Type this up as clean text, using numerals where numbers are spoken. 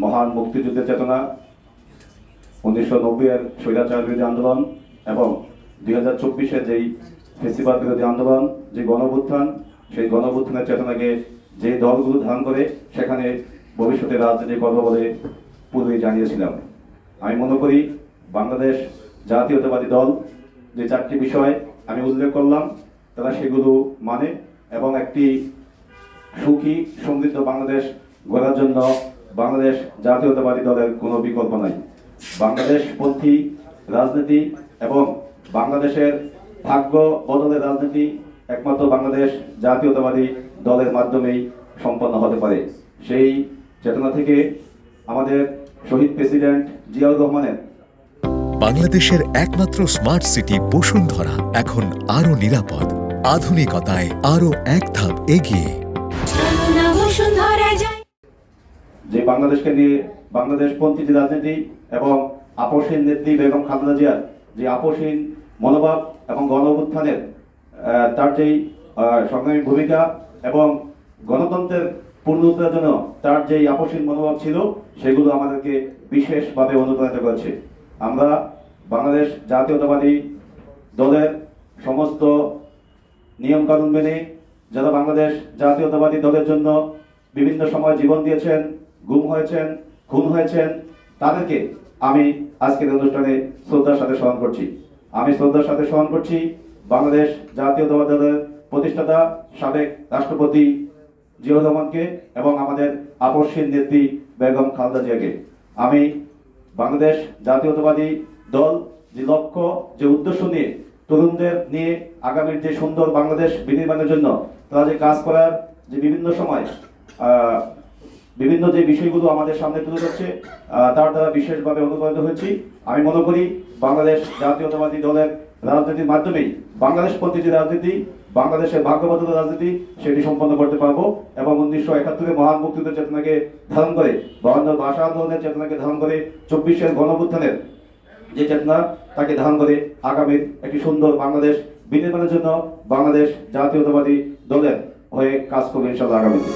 মহান মুক্তিযুদ্ধের চেতনা, 1990-এর স্বৈরাচার বিরোধী আন্দোলন এবং 2024-এর যেই ফেসিবাদ বিরোধী আন্দোলন, যে গণঅভ্যুত্থান, সেই গণঅভ্যুত্থানের চেতনাকে যে দলগুলো ধারণ করে সেখানে ভবিষ্যতে রাজনীতি করবো বলে পূর্বেই জানিয়েছিলাম। আমি মনে করি বাংলাদেশ জাতীয়তাবাদী দল যে 4টি বিষয় আমি উল্লেখ করলাম তারা সেগুলো মানে এবং একটি সুখী সমৃদ্ধ বাংলাদেশ গড়ার জন্য বাংলাদেশ জাতীয়তাবাদী দলের কোনো বিকল্প নাই। বাংলাদেশপন্থী রাজনীতি এবং বাংলাদেশের ভাগ্য বদলের রাজনীতি একমাত্র বাংলাদেশ জাতীয়তাবাদী দলের মাধ্যমেই সম্পন্ন হতে পারে। সেই চেতনা থেকে আমাদের শহীদ প্রেসিডেন্ট জিয়াউর রহমানের বাংলাদেশের একমাত্র স্মার্ট সিটি বসুন্ধরা এখন আরো নিরাপদ, আধুনিকতায় আরো এক ধাপ এগিয়ে। যে বাংলাদেশকে নিয়ে বাংলাদেশপন্থী যে রাজনীতি এবং আপসহীন নেত্রী বেগম খালেদা জিয়ার যে আপসহীন মনোভাব এবং গণঅভ্যুত্থানের তার যেই সংগ্রামী ভূমিকা এবং গণতন্ত্রের পূর্ণতার জন্য তার যেই আপসহীন মনোভাব ছিল সেগুলো আমাদেরকে বিশেষভাবে অনুপ্রাণিত করেছে। আমরা বাংলাদেশ জাতীয়তাবাদী দলের সমস্ত নিয়মকানুন মেনে যারা বাংলাদেশ জাতীয়তাবাদী দলের জন্য বিভিন্ন সময় জীবন দিয়েছেন, গুম হয়েছেন, খুন হয়েছেন, তাদেরকে আমি আজকের অনুষ্ঠানে শ্রদ্ধার সাথে স্মরণ করছি। আমি শ্রদ্ধার সাথে স্মরণ করছি বাংলাদেশ জাতীয়তাবাদী দলের প্রতিষ্ঠাতা সাবেক রাষ্ট্রপতি জিয়াউর রহমানকে এবং আমাদের আপসহীন নেত্রী বেগম খালেদা জিয়াকে। আমি বাংলাদেশ জাতীয়তাবাদী দল যে লক্ষ্য, যে উদ্দেশ্য নিয়ে তরুণদের নিয়ে আগামীর যে সুন্দর বাংলাদেশ বিনির্মাণের জন্য তারা যে কাজ করার যে বিভিন্ন সময় বিভিন্ন যে বিষয়গুলো আমাদের সামনে তুলে ধরছে তার দ্বারা বিশেষভাবে অনুপ্রাণিত হয়েছি। আমি মনে করি বাংলাদেশ জাতীয়তাবাদী দলের রাজনীতির মাধ্যমেই বাংলাদেশপন্থী যে রাজনীতি, বাংলাদেশের ভাগ্যবদল রাজনীতি সেটি সম্পন্ন করতে পারবো এবং 1971-এর মহান মুক্তিযুদ্ধের চেতনাকে ধারণ করে, 52 ভাষা আন্দোলনের চেতনাকে ধারণ করে, 24-এর গণঅভ্যুত্থানের যে চেতনা তাকে ধারণ করে আগামীর একটি সুন্দর বাংলাদেশ বিনির্মাণের জন্য বাংলাদেশ জাতীয়তাবাদী দলের হয়ে কাজ করবে ইনশাআল্লাহ আগামীতে।